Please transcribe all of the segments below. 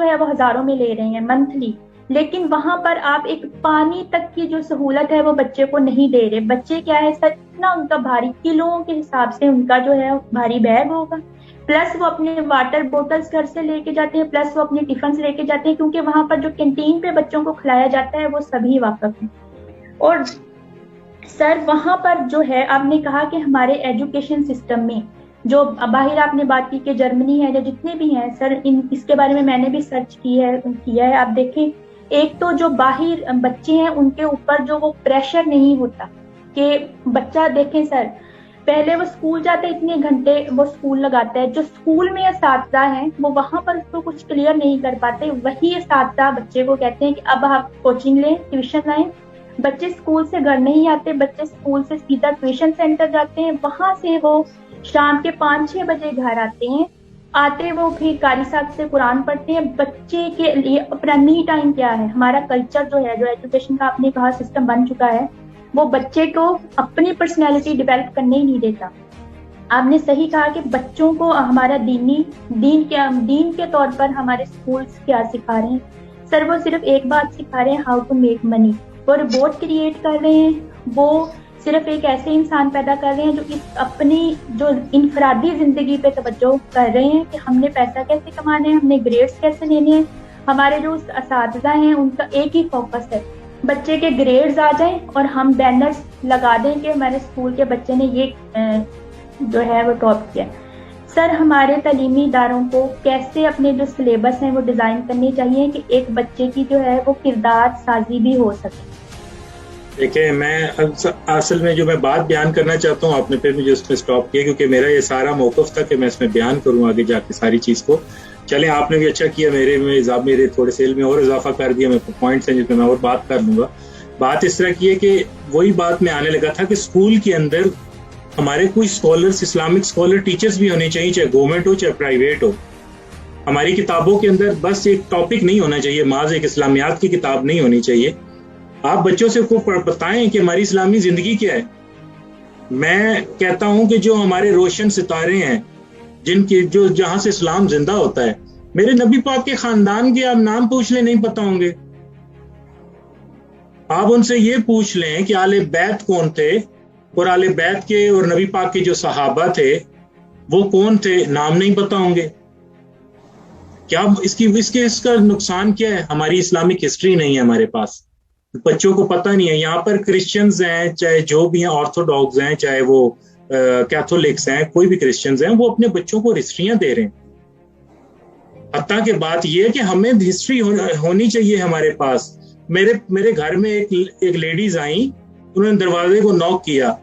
جو ہے وہ ہزاروں میں لے رہے ہیں منتھلی، لیکن وہاں پر آپ ایک پانی تک کی جو سہولت ہے وہ بچے کو نہیں دے رہے. بچے کیا ہے سر، اتنا ان کا بھاری کلوؤں کے حساب سے ان کا جو ہے بھاری بیگ ہوگا، پلس وہ اپنے واٹر بوٹلز گھر سے لے کے جاتے ہیں، پلس وہ اپنے ٹفنز لے کے جاتے ہیں، کیونکہ وہاں پر جو کینٹین پہ بچوں کو کھلایا جاتا ہے وہ سبھی واقف ہیں. اور سر وہاں پر جو ہے آپ نے کہا کہ ہمارے ایجوکیشن سسٹم میں جو باہر آپ نے بات کی کہ جرمنی ہے یا جتنے بھی ہیں سر، اس کے بارے میں نے بھی سرچ کیا ہے. آپ دیکھیں ایک تو جو باہر بچے ہیں ان کے اوپر جو وہ پریشر نہیں ہوتا کہ بچہ دیکھیں سر، پہلے وہ اسکول جاتے اتنے گھنٹے وہ اسکول لگاتا ہے، جو اسکول میں اساتذہ ہیں وہ وہاں پر اس کو کچھ کلیئر نہیں کر پاتے، وہی اساتذہ بچے کو کہتے ہیں کہ اب آپ کوچنگ لیں، ٹیوشن لائیں. بچے اسکول سے گھر نہیں آتے، بچے اسکول سے سیدھا ٹیوشن سینٹر جاتے ہیں، وہاں سے وہ شام کے 5-6 بجے گھر آتے وہ پھر قاری صاحب سے قرآن پڑھتے ہیں. بچے کے لیے اپنا می ٹائم کیا ہے؟ ہمارا کلچر جو ہے، جو ایجوکیشن کا آپ نے کہا سسٹم بن چکا ہے، وہ بچے کو اپنی پرسنالٹی ڈیولپ کرنے ہی نہیں دیتا. آپ نے صحیح کہا کہ بچوں کو ہمارا دین کے طور پر ہمارے اسکولس کیا سکھا رہے ہیں سر؟ وہ صرف ایک بات سکھا رہے ہیں، ہاؤ ٹو میک منی. وہ روبوٹ کریٹ کر رہے ہیں، وہ صرف ایک ایسے انسان پیدا کر رہے ہیں جو اپنی جو انفرادی زندگی پہ توجہ کر رہے ہیں کہ ہم نے پیسہ کیسے کمانا ہے، ہم نے گریڈز کیسے لینے ہیں. ہمارے جو اساتذہ ہیں ان کا ایک ہی فوکس ہے، بچے کے گریڈز آ جائیں اور ہم بینرز لگا دیں کہ ہمارے اسکول کے بچے نے یہ جو ہے وہ ٹاپ کیا. سر ہمارے تعلیمی اداروں کو کیسے اپنے جو سلیبس ہیں وہ ڈیزائن کرنے چاہیے کہ ایک بچے کی جو ہے وہ کردار سازی بھی ہو سکے. دیکھیں میں اصل میں جو میں بات بیان کرنا چاہتا ہوں، آپ نے پھر مجھے اس میں سٹاپ کیا کیونکہ میرا یہ سارا موقف تھا کہ میں اس میں بیان کروں آگے جا کے ساری چیز کو. چلیں آپ نے بھی اچھا کیا، میرے تھوڑے سے علم میں اور اضافہ کر دیا. میرے پوائنٹس ہیں جس میں اور بات کر لوں گا. بات اس طرح کی ہے کہ وہی بات میں آنے لگا تھا کہ اسکول کے اندر ہمارے کوئی اسکالرس، اسلامک اسکالر ٹیچرز بھی ہونے چاہیے، چاہے گورنمنٹ ہو چاہے پرائیویٹ ہو. ہماری کتابوں کے اندر بس ایک ٹاپک نہیں ہونا چاہیے، محض ایک اسلامیات کی کتاب نہیں ہونی چاہیے. آپ بچوں سے کو بتائیں کہ ہماری اسلامی زندگی کیا ہے. میں کہتا ہوں کہ جو ہمارے روشن ستارے ہیں جہاں سے اسلام زندہ ہوتا ہے، میرے نبی پاک کے خاندان کے آپ نام پوچھ لیں نہیں پتا ہوں گے. آپ ان سے یہ پوچھ لیں کہ آل بیت کون تھے، اور آل بیت کے اور نبی پاک کے جو صحابہ تھے وہ کون تھے، نام نہیں پتا ہوں گے. کیا اس کا نقصان کیا ہے؟ ہماری اسلامک ہسٹری نہیں ہے ہمارے پاس، بچوں کو پتہ نہیں ہے. یہاں پر کرسچنز ہیں، چاہے جو بھی ہیں، آرتھوڈاکس ہیں، چاہے وہ کیتھولکس ہیں، کوئی بھی کرسچنز ہیں، وہ اپنے بچوں کو ہسٹریاں دے رہے ہیں. حتیٰ کہ بات یہ ہے کہ ہمیں ہسٹری ہونی چاہیے ہمارے پاس. میرے گھر میں ایک لیڈیز آئیں، انہوں نے دروازے کو نوک کیا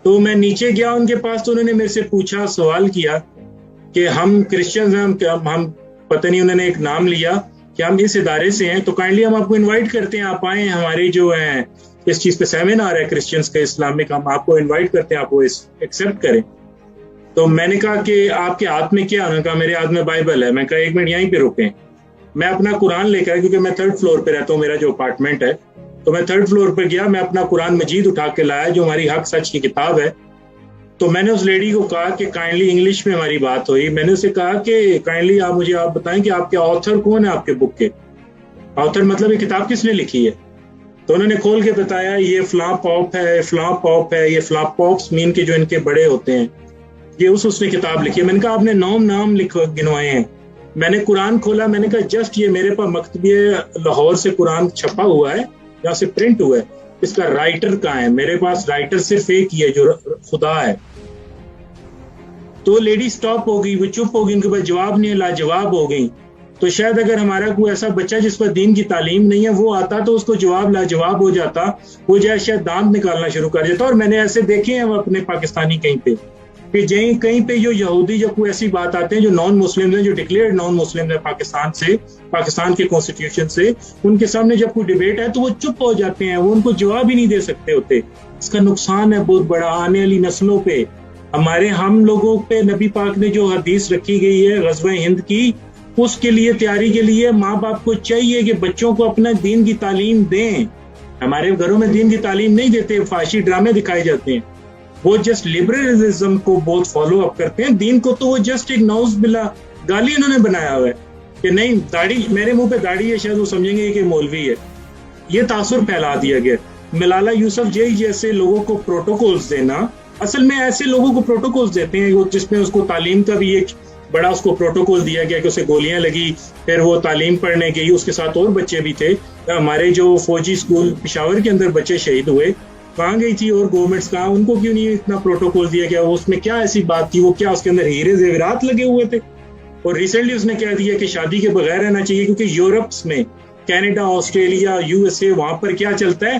تو میں نیچے گیا ان کے پاس، تو انہوں نے میرے سے پوچھا، سوال کیا کہ ہم کرسچنز ہیں، ہم پتہ نہیں انہوں نے ایک نام لیا کہ ہم اس ادارے سے ہیں، تو کائنڈلی ہم آپ کو انوائٹ کرتے ہیں، آپ آئیں، ہمارے جو ہیں اس چیز پہ سیمینار ہے کرسچنز کا اسلامک، ہم آپ کو انوائٹ کرتے ہیں، آپ وہ ایکسیپٹ کریں. تو میں نے کہا کہ آپ کے ہاتھ میں کیا؟ انہوں نے کہا میرے ہاتھ میں بائبل ہے. میں کہا ایک منٹ یہیں پہ رکیں. میں اپنا قرآن لے کر، کیونکہ میں 3rd فلور پہ رہتا ہوں، میرا جو اپارٹمنٹ ہے، تو میں 3rd فلور پہ گیا، میں اپنا قرآن مجید اٹھا کے لایا جو ہماری حق سچ کی کتاب ہے. تو میں نے اس لیڈی کو کہا کہ کائنڈلی، انگلش میں ہماری بات ہوئی، میں نے اسے کہا کہ کائنڈلی آپ بتائیں کہ آپ کے آتھر کون ہے، آپ کے بک کے آتھر، مطلب یہ کتاب کس نے لکھی ہے. تو انہوں نے کھول کے بتایا یہ فلاں پاپ ہے، فلاں پاپ ہے، یہ فلاں پاپس مین کے جو ان کے بڑے ہوتے ہیں، یہ اس نے کتاب لکھی ہے. میں نے کہا آپ نے نام گنوائے ہیں. میں نے قرآن کھولا، میں نے کہا جسٹ یہ میرے پاس مکتبہ لاہور سے قرآن چھپا ہوا ہے، یہاں سے پرنٹ ہوا ہے، اس کا رائٹر کہاں ہے؟ میرے پاس رائٹر صرف ایک ہی ہے جو خدا ہے. تو لیڈی سٹاپ ہو گئی، وہ چپ ہو گئی، ان کے پاس جواب نہیں، لاجواب ہو گئی. تو شاید اگر ہمارا کوئی ایسا بچہ جس پر دین کی تعلیم نہیں ہے وہ آتا تو اس کو جواب لاجواب ہو جاتا، وہ جو ہے شاید دانت نکالنا شروع کر دیتا. اور میں نے ایسے دیکھے ہیں وہ اپنے پاکستانی کہیں پہ کہ کہیں پہ جو یہودی جو کوئی ایسی بات آتے ہیں جو نان مسلم ہیں، جو ڈکلیئرڈ نان مسلم ہیں پاکستان کے کانسٹیٹیوشن سے، ان کے سامنے جب کوئی ڈیبیٹ ہے تو وہ چپ ہو جاتے ہیں، وہ ان کو جواب ہی نہیں دے سکتے ہوتے. اس کا نقصان ہے بہت بڑا آنے والی نسلوں پہ. ہم لوگوں پہ نبی پاک نے جو حدیث رکھی گئی ہے غزوہ ہند کی، اس کے لیے تیاری کے لیے ماں باپ کو چاہیے کہ بچوں کو اپنا دین کی تعلیم دیں. ہمارے گھروں میں دین کی تعلیم نہیں دیتے، فحاشی ڈرامے دکھائے جاتے ہیں. وہ جسٹ لبرلزم کو بہت فالو اپ کرتے ہیں، دین کو تو وہ جسٹ ایک نعوذ باللہ گالی انہوں نے بنایا ہوا ہے. کہ نہیں داڑھی, میرے منہ پہ داڑھی ہے شاید وہ سمجھیں گے کہ مولوی ہے. یہ تاثر پھیلا دیا گیا. ملالہ یوسف جی جیسے لوگوں کو پروٹوکولز دینا, اصل میں ایسے لوگوں کو پروٹوکولز دیتے ہیں جس میں اس کو تعلیم کا بھی ایک بڑا اس کو پروٹوکول دیا گیا کہ اسے گولیاں لگی, پھر وہ تعلیم پڑھنے گئی, اس کے ساتھ اور بچے بھی تھے. ہمارے جو فوجی اسکول پشاور کے اندر بچے شہید ہوئے, کہاں گئی تھی اور گورنمنٹس کہاں, ان کو کیوں نہیں اتنا پروٹوکول دیا گیا؟ اس میں کیا ایسی بات تھی, وہ کیا اس کے اندر ہیرے زیورات لگے ہوئے تھے؟ اور ریسنٹلی اس نے کہہ دیا کہ شادی کے بغیر رہنا چاہیے, کیونکہ یورپس میں Canada, Australia, U S A, وہاں پر کیا چلتا ہے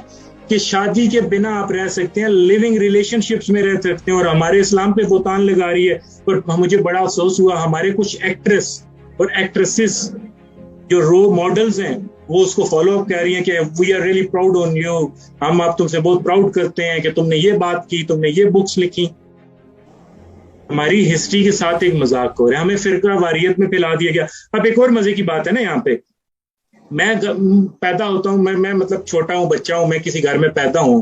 کہ شادی کے بنا آپ رہ سکتے ہیں, لیونگ ریلیشن شپس میں رہ سکتے ہیں. اور ہمارے اسلام پہ بہتان لگا رہی ہے. اور مجھے بڑا افسوس ہوا, ہمارے کچھ ایکٹریس اور ایکٹریسز جو رول ماڈلز ہیں وہ اس کو فالو اپ کر رہی ہیں کہ we are really proud on you, ہم آپ تم سے بہت پراؤڈ کرتے ہیں کہ تم نے یہ بات کی, تم نے یہ بکس لکھی. ہماری ہسٹری کے ساتھ ایک مذاق ہو رہا ہے, ہمیں فرقہ واریت میں پھیلا دیا گیا. اب ایک اور مزے کی بات ہے نا, یہاں پہ میں پیدا ہوتا ہوں, میں مطلب چھوٹا ہوں, بچہ ہوں, میں کسی گھر میں پیدا ہوں,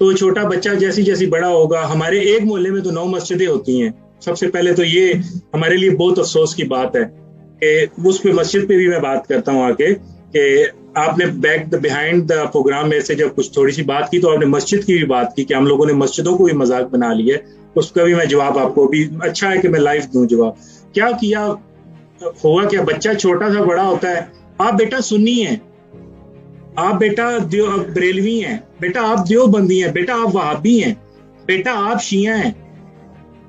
تو چھوٹا بچہ جیسی جیسی بڑا ہوگا, ہمارے ایک محلے میں تو 9 مسجدیں ہوتی ہیں. سب سے پہلے تو یہ ہمارے لیے بہت افسوس کی بات ہے کہ اس پہ مسجد پہ بھی میں بات کرتا ہوں آ کے, کہ آپ نے بیہائنڈ دا پروگرام میں سے جب کچھ تھوڑی سی بات کی تو آپ نے مسجد کی بھی بات کی کہ ہم لوگوں نے مسجدوں کو بھی مذاق بنا لیا ہے. اس کا بھی میں جواب آپ کو بھی, اچھا ہے کہ میں لائیو دوں جواب. کیا کیا ہوگا, کیا بچہ چھوٹا سا بڑا ہوتا ہے, آپ بیٹا سنی ہیں, آپ بیٹا بریلوی ہیں, بیٹا آپ دیوبندی ہیں, بیٹا آپ وہابی ہیں, بیٹا آپ شیعہ ہیں,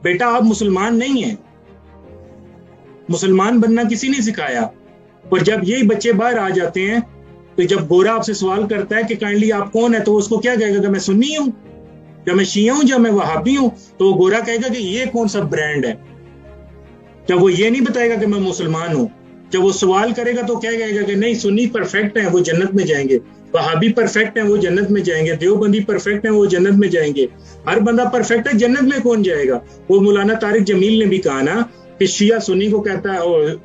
بیٹا آپ مسلمان نہیں ہیں. مسلمان بننا کسی نے سکھایا. اور جب یہی بچے باہر آ جاتے ہیں تو جب گورا آپ سے سوال کرتا ہے کہ کائنڈلی آپ کون ہے, تو اس کو کیا کہے گا کہ میں سنی ہوں, جب میں شیعہ ہوں, جب میں وہابی ہوں, تو وہ گورا کہے گا کہ یہ کون سا برانڈ ہے. جب وہ یہ نہیں بتائے گا کہ میں مسلمان ہوں, جب وہ سوال کرے گا تو کیا کہے گا کہ نہیں سنی پرفیکٹ ہیں, وہ جنت میں جائیں گے, وہابی پرفیکٹ ہیں, وہ جنت میں جائیں گے, دیوبندی پرفیکٹ ہیں, وہ جنت میں جائیں گے. ہر بندہ پرفیکٹ ہے, جنت میں کون جائے گا؟ وہ مولانا طارق جمیل نے بھی کہا نا کہ شیعہ سنی کو کہتا ہے,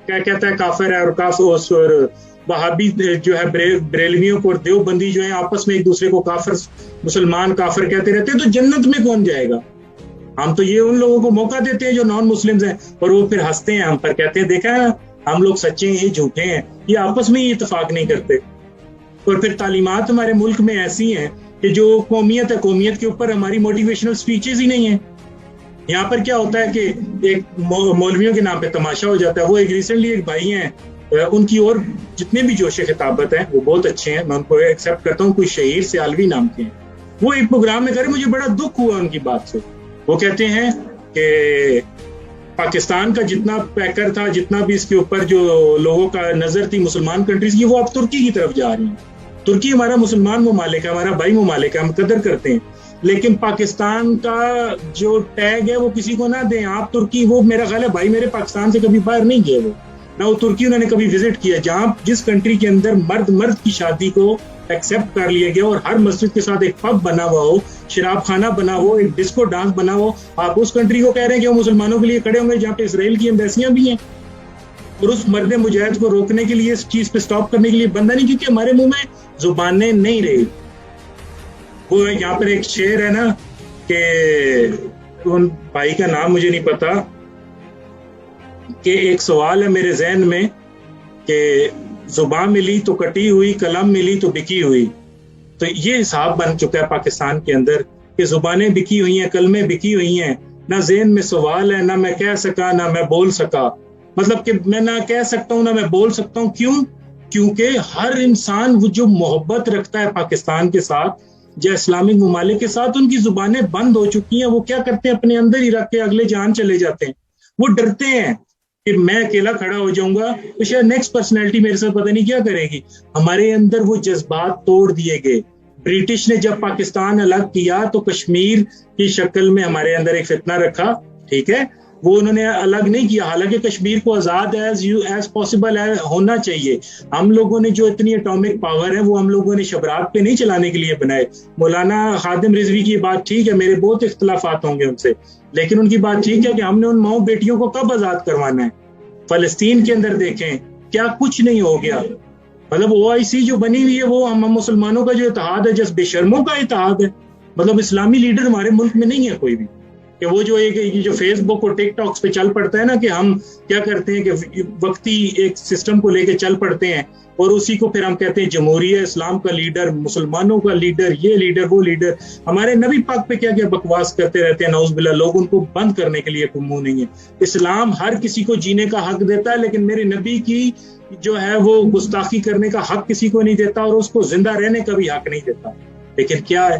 کیا کہتا ہے, کافر ہے, اور وہابی جو ہے بریلویوں کو اور دیوبندی جو ہے آپس میں ایک دوسرے کو کافر, مسلمان کافر کہتے رہتے ہیں. تو جنت میں کون جائے گا؟ ہم تو یہ ان لوگوں کو موقع دیتے ہیں جو نان مسلمز ہیں, اور وہ پھر ہنستے ہیں ہم پر, کہتے ہیں دیکھا ہے ہم لوگ سچے ہیں, یہ جھوٹے ہیں, یہ آپس میں ہی اتفاق نہیں کرتے. اور پھر تعلیمات ہمارے ملک میں ایسی ہیں کہ جو قومیت ہے, قومیت کے اوپر ہماری موٹیویشنل سپیچز ہی نہیں ہیں. یہاں پر کیا ہوتا ہے کہ ایک مولویوں کے نام پہ تماشا ہو جاتا ہے. وہ ایک ریسنٹلی ایک بھائی ہیں, ان کی اور جتنے بھی جوش خطابت ہیں وہ بہت اچھے ہیں, میں ان کو ایکسیپٹ کرتا ہوں, کوئی شہیر سیالوی نام کے ہیں. وہ ایک پروگرام میں کرے, مجھے بڑا دکھ ہوا ان کی بات سے. وہ کہتے ہیں کہ پاکستان کا جتنا پیکر تھا, جتنا بھی اس کے اوپر جو لوگوں کا نظر تھی مسلمان کنٹریز کی, وہ اب ترکی کی طرف جا رہی ہیں. ترکی ہمارا مسلمان ممالک ہے, ہمارا بھائی ممالک ہے, ہم قدر کرتے ہیں, لیکن پاکستان کا جو ٹیگ ہے وہ کسی کو نہ دیں. آپ ترکی, وہ میرا خیال ہے بھائی میرے پاکستان سے کبھی باہر نہیں گئے, وہ نہ وہ ترکی انہوں نے کبھی وزٹ کیا, جہاں جس کنٹری کے اندر مرد کی شادی کو ایکسیپٹ کر لیا گیا اور ہر مسجد کے ساتھ ایک پب بنا ہوا ہو, شراب خانہ بنا ہو, ایک ڈسکو ڈانس بنا ہو. آپ اس کنٹری کو کہہ رہے ہیں کہ وہ مسلمانوں کے لیے کھڑے ہوں گے جہاں پہ اسرائیل کی ایمبیسیاں بھی ہیں, اور اس مرد مجاہد کو روکنے کے لیے, اس چیز پہ سٹاپ کرنے کے لیے بندہ نہیں, کیونکہ ہمارے منہ میں زبانیں نہیں رہی. وہ یہاں پر ایک شعر ہے نا کہ ان بھائی کا نام مجھے نہیں پتا, کہ ایک سوال ہے میرے ذہن میں کہ زبان ملی تو کٹی ہوئی, قلم ملی تو بکی ہوئی. تو یہ حساب بن چکا ہے پاکستان کے اندر کہ زبانیں بکی ہوئی ہیں, کلمیں بکی ہوئی ہیں, نہ ذہن میں سوال ہے, نہ میں کہہ سکا نہ میں بول سکا. مطلب کہ میں نہ کہہ سکتا ہوں نہ میں بول سکتا ہوں. کیوں؟ کیونکہ ہر انسان وہ جو محبت رکھتا ہے پاکستان کے ساتھ یا اسلامک ممالک کے ساتھ, ان کی زبانیں بند ہو چکی ہیں. وہ کیا کرتے ہیں, اپنے اندر ہی رکھ کے اگلے جان چلے جاتے ہیں. وہ ڈرتے ہیں کہ میں اکیلا کھڑا ہو جاؤں گا تو شاید نیکسٹ پرسنالٹی میرے ساتھ پتہ نہیں کیا کرے گی. ہمارے اندر وہ جذبات توڑ دیے گئے. برٹش نے جب پاکستان الگ کیا تو کشمیر کی شکل میں ہمارے اندر ایک فتنہ رکھا, ٹھیک ہے, وہ انہوں نے الگ نہیں کیا, حالانکہ کشمیر کو آزاد ایز پاسبل ہونا چاہیے. ہم لوگوں نے جو اتنی اٹامک پاور ہے وہ ہم لوگوں نے شبرات پہ نہیں چلانے کے لیے بنائے. مولانا خادم رضوی کی بات ٹھیک ہے, میرے بہت اختلافات ہوں گے ان سے, لیکن ان کی بات ٹھیک ہے کہ ہم نے ان ماؤں بیٹیوں کو کب آزاد کروانا ہے. فلسطین کے اندر دیکھیں کیا کچھ نہیں ہو گیا. مطلب OIC جو بنی ہوئی ہے وہ ہم مسلمانوں کا جو اتحاد ہے, جس بے شرموں کا اتحاد ہے. مطلب اسلامی لیڈر ہمارے ملک میں نہیں ہے کوئی بھی. کہ وہ جو فیس بک اور ٹک ٹاکس پہ چل پڑتا ہے نا، کہ ہم کیا کرتے ہیں کہ وقتی ایک سسٹم کو لے کے چل پڑتے ہیں اور اسی کو پھر ہم کہتے ہیں جمہوریہ اسلام کا لیڈر، مسلمانوں کا لیڈر، یہ لیڈر وہ لیڈر. ہمارے نبی پاک پہ کیا کیا بکواس کرتے رہتے ہیں، نعوذ باللہ. لوگ ان کو بند کرنے کے لیے کوئی منہ نہیں ہے. اسلام ہر کسی کو جینے کا حق دیتا ہے، لیکن میرے نبی کی جو ہے وہ گستاخی کرنے کا حق کسی کو نہیں دیتا، اور اس کو زندہ رہنے کا بھی حق نہیں دیتا. لیکن کیا ہے،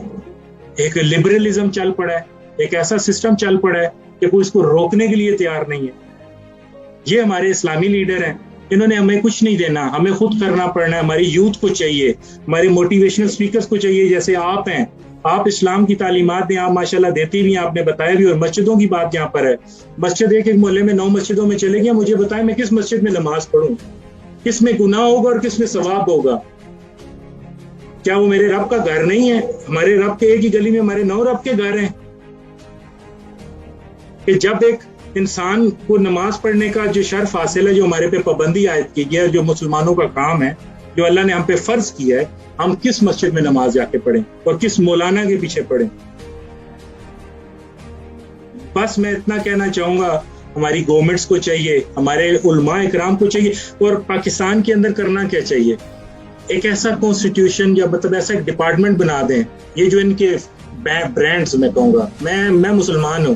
ایک لبرلزم چل پڑا ہے، ایک ایسا سسٹم چل پڑا ہے کہ کوئی اس کو روکنے کے لیے تیار نہیں ہے. یہ ہمارے اسلامی لیڈر ہیں، انہوں نے ہمیں کچھ نہیں دینا، ہمیں خود کرنا پڑنا ہے. ہماری یوتھ کو چاہیے، ہمارے موٹیویشنل سپیکرز کو چاہیے جیسے آپ ہیں. آپ اسلام کی تعلیمات دیں، آپ ماشاءاللہ دیتی بھی ہیں، آپ نے بتایا بھی. اور مسجدوں کی بات جہاں پر ہے، مسجد ایک محلے میں 9 مسجدوں میں چلے گیا، مجھے بتائیں میں کس مسجد میں نماز پڑھوں، کس میں گناہ ہوگا اور کس میں ثواب ہوگا؟ کیا وہ میرے رب کا گھر نہیں ہے؟ ہمارے رب کے ایک ہی گلی میں ہمارے 9 رب کے گھر ہیں. کہ جب ایک انسان کو نماز پڑھنے کا جو شرف حاصل ہے، جو ہمارے پہ پابندی عائد کی گئی ہے، جو مسلمانوں کا کام ہے، جو اللہ نے ہم پہ فرض کیا ہے، ہم کس مسجد میں نماز جا کے پڑھیں اور کس مولانا کے پیچھے پڑھیں؟ بس میں اتنا کہنا چاہوں گا، ہماری گورنمنٹس کو چاہیے، ہمارے علماء اکرام کو چاہیے، اور پاکستان کے اندر کرنا کیا چاہیے، ایک ایسا کانسٹیٹیوشن یا مطلب ایسا ایک ڈپارٹمنٹ بنا دیں. یہ جو ان کے برانڈز میں کہوں گا، میں مسلمان ہوں،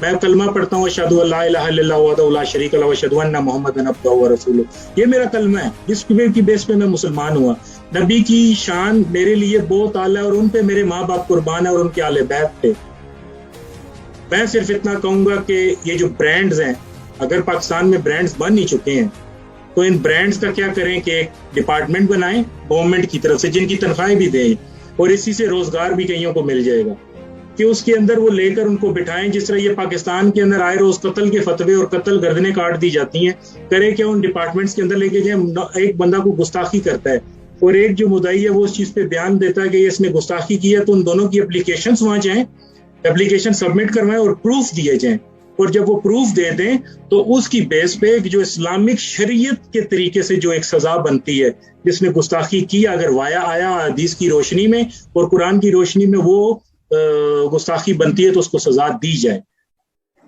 میں کلمہ پڑھتا ہوں، اشہدو ان لا الہ الا اللہ وحدہ لا شریک لہ واشہدو ان محمدا عبدہ ورسولہ. یہ میرا کلمہ ہے، جس کی بیس پہ میں مسلمان ہوا. نبی کی شان میرے لیے بہت اعلیٰ ہے، اور ان پہ میرے ماں باپ قربان ہیں اور ان کے اہل بیت پہ. میں صرف اتنا کہوں گا کہ یہ جو برانڈز ہیں، اگر پاکستان میں برانڈز بن ہی چکے ہیں، تو ان برانڈز کا کیا کریں کہ ایک ڈپارٹمنٹ بنائیں گورنمنٹ کی طرف سے، جن کی تنخواہیں بھی دیں، اور اسی سے روزگار بھی کئیوں کو مل جائے گا، کہ اس کے اندر وہ لے کر ان کو بٹھائیں. جس طرح یہ پاکستان کے اندر آئے روز قتل کے فتوے اور قتل گردنیں کاٹ دی جاتی ہیں، کرے کیا ان ڈپارٹمنٹس کے اندر لے کے جائیں. ایک بندہ کو گستاخی کرتا ہے اور ایک جو مدعی ہے وہ اس چیز پہ بیان دیتا ہے کہ یہ اس نے گستاخی کی ہے، تو ان دونوں کی اپلیکیشنز وہاں جائیں، اپلیکیشن سبمٹ کروائیں اور پروف دیے جائیں. اور جب وہ پروف دے دیں تو اس کی بیس پہ جو اسلامک شریعت کے طریقے سے جو ایک سزا بنتی ہے، جس نے گستاخی کی، اگر وایا آیا حدیث کی روشنی میں اور قرآن کی روشنی میں وہ گستاخی بنتی ہے، تو اس کو سزا دی جائے.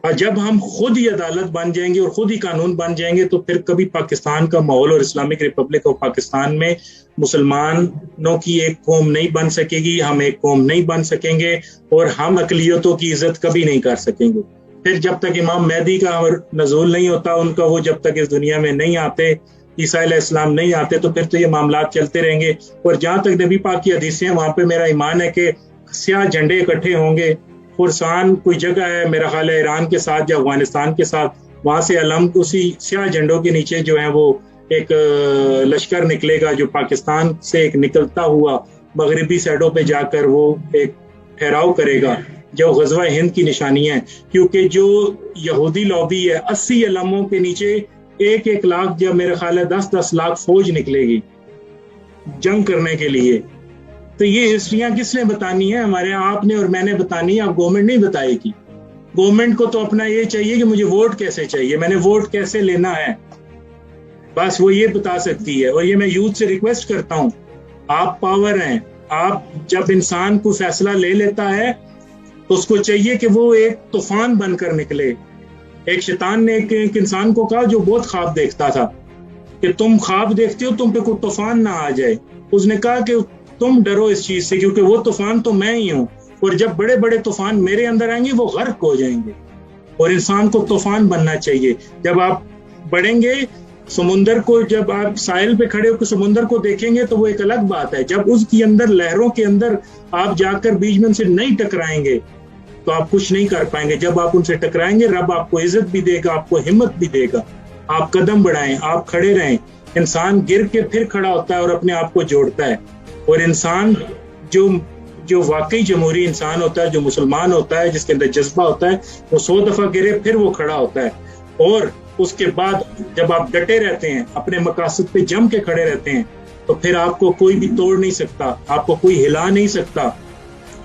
اور جب ہم خود ہی عدالت بن جائیں گے اور خود ہی قانون بن جائیں گے، تو پھر کبھی پاکستان کا ماحول اور اسلامک ریپبلک آف پاکستان میں مسلمانوں کی ایک قوم نہیں بن سکے گی، ہم ایک قوم نہیں بن سکیں گے، اور ہم اقلیتوں کی عزت کبھی نہیں کر سکیں گے. پھر جب تک امام مہدی کا نزول نہیں ہوتا، ان کا وہ جب تک اس دنیا میں نہیں آتے، عیسیٰ علیہ السلام نہیں آتے، تو پھر تو یہ معاملات چلتے رہیں گے. اور جہاں تک نبی پاک کی حدیثیں ہیں، وہاں پہ میرا ایمان ہے کہ سیاہ جھنڈے اکٹھے ہوں گے. خراسان کوئی جگہ ہے میرا خیال ہے ایران کے ساتھ یا افغانستان کے ساتھ، وہاں سے علم اسی سیاہ جھنڈوں کے نیچے جو ہے وہ ایک لشکر نکلے گا، جو پاکستان سے ایک نکلتا ہوا مغربی سائڈوں پہ جا کر وہ ایک ٹھہراؤ کرے گا، جو غزوہ ہند کی نشانی ہے. کیونکہ جو یہودی لابی ہے، 80 علموں کے نیچے 1 لاکھ یا میرے خیال ہے 10 لاکھ فوج نکلے گی جنگ کرنے کے لیے. تو یہ ہسٹریاں کس نے بتانی ہے؟ ہمارے آپ نے اور میں نے بتانی ہے، آپ گورنمنٹ نہیں بتائے گی. گورنمنٹ کو تو اپنا یہ چاہیے کہ مجھے ووٹ کیسے چاہیے، میں نے ووٹ کیسے لینا ہے، بس وہ یہ بتا سکتی ہے. اور یہ میں یوتھ سے ریکویسٹ کرتا ہوں، آپ پاور ہیں، آپ جب انسان کو فیصلہ لے لیتا ہے تو اس کو چاہیے کہ وہ ایک طوفان بن کر نکلے. ایک شیطان نے ایک انسان کو کہا جو بہت خواب دیکھتا تھا کہ تم خواب دیکھتے ہو، تم پہ کوئی طوفان نہ آ جائے. اس نے کہا کہ تم ڈرو اس چیز سے، کیونکہ وہ طوفان تو میں ہی ہوں، اور جب بڑے بڑے طوفان میرے اندر آئیں گے وہ غرق ہو جائیں گے. اور انسان کو طوفان بننا چاہیے. جب آپ بڑھیں گے سمندر کو، جب آپ ساحل پہ کھڑے ہو کے سمندر کو دیکھیں گے تو وہ ایک الگ بات ہے. جب اس کے اندر لہروں کے اندر آپ جا کر بیچ میں ان سے نہیں ٹکرائیں گے تو آپ کچھ نہیں کر پائیں گے. جب آپ ان سے ٹکرائیں گے، رب آپ کو عزت بھی دے گا، آپ کو ہمت بھی دے گا. آپ قدم بڑھائیں، آپ کھڑے رہیں. انسان گر کے پھر کھڑا ہوتا ہے اور اپنے آپ کو جوڑتا ہے. اور انسان جو واقعی جمہوری انسان ہوتا ہے، جو مسلمان ہوتا ہے، جس کے اندر جذبہ ہوتا ہے، وہ 100 دفعہ گرے پھر وہ کھڑا ہوتا ہے. اور اس کے بعد جب آپ ڈٹے رہتے ہیں، اپنے مقاصد پہ جم کے کھڑے رہتے ہیں، تو پھر آپ کو کوئی بھی توڑ نہیں سکتا، آپ کو کوئی ہلا نہیں سکتا.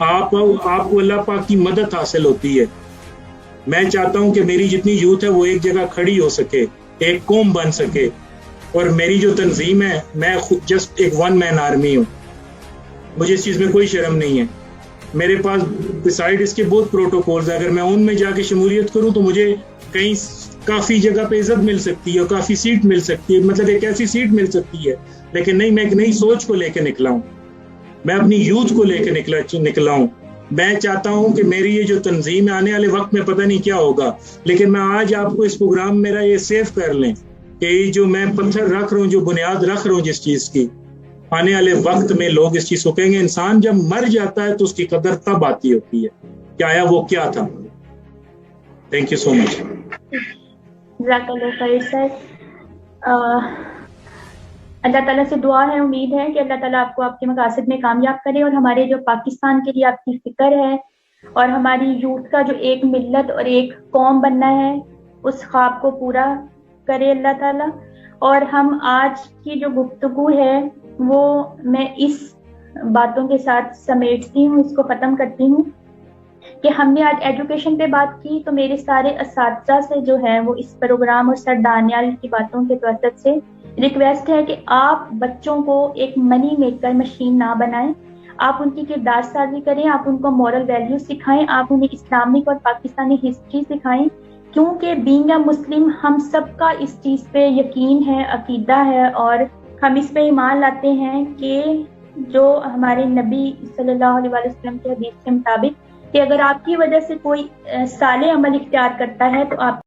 آپ کو اللہ پاک کی مدد حاصل ہوتی ہے. میں چاہتا ہوں کہ میری جتنی یوتھ ہے وہ ایک جگہ کھڑی ہو سکے، ایک قوم بن سکے. اور میری جو تنظیم ہے، میں جسٹ ایک 1 مین آرمی ہوں. مجھے اس چیز میں کوئی شرم نہیں ہے. میرے پاس بسائڈ اس کے بہت پروٹوکولز ہیں. اگر میں ان میں جا کے شمولیت کروں تو مجھے کہیں کافی جگہ پہ عزت مل سکتی ہے اور کافی سیٹ مل سکتی ہے, مطلب ایک ایسی سیٹ مل سکتی ہے. لیکن نہیں, میں ایک نئی سوچ کو لے کے نکلا ہوں, میں اپنی یوتھ کو لے کے نکلا ہوں. میں چاہتا ہوں کہ میری یہ جو تنظیم ہے آنے والے وقت میں پتہ نہیں کیا ہوگا, لیکن میں آج آپ کو اس پروگرام میرا یہ سیو کر لیں کہ یہ جو میں پتھر رکھ رہا ہوں, جو بنیاد رکھ رہا ہوں جس چیز کی, آنے والے وقت میں لوگ اس چیز کو کہیں گے. انسان جب مر جاتا ہے تو اس کی قدر تب آتی ہوتی ہے کہ آیا وہ کیا تھا. تھینک یو سو مچ. جزاک اللہ خیر سر. اللہ تعالیٰ سے دعا ہے, امید ہے کہ اللہ تعالیٰ آپ کو آپ کے مقاصد میں کامیاب کرے, اور ہمارے جو پاکستان کے لیے آپ کی فکر ہے اور ہماری یوتھ کا جو ایک ملت اور ایک قوم بننا ہے اس خواب کو پورا کرے اللہ تعالیٰ. اور ہم آج کی جو گفتگو ہے وہ میں اس باتوں کے ساتھ سمیٹتی ہوں, اس کو ختم کرتی ہوں کہ ہم نے آج ایجوکیشن پہ بات کی, تو میرے سارے اساتذہ سے جو ہے وہ اس پروگرام اور سر دانیال کی باتوں کے توسط سے ریکویسٹ ہے کہ آپ بچوں کو ایک منی میکر مشین نہ بنائیں. آپ ان کی کردار سازی کریں, آپ ان کو مورل ویلیو سکھائیں, آپ انہیں اسلامک اور پاکستانی ہسٹری سکھائیں, کیونکہ بینگ اے مسلم ہم سب کا اس چیز پہ یقین ہے, عقیدہ ہے, اور ہم اس پہ ایمان لاتے ہیں کہ جو ہمارے نبی صلی اللہ علیہ وسلم کے حدیث کے مطابق کہ اگر آپ کی وجہ سے کوئی صالح عمل اختیار کرتا ہے تو آپ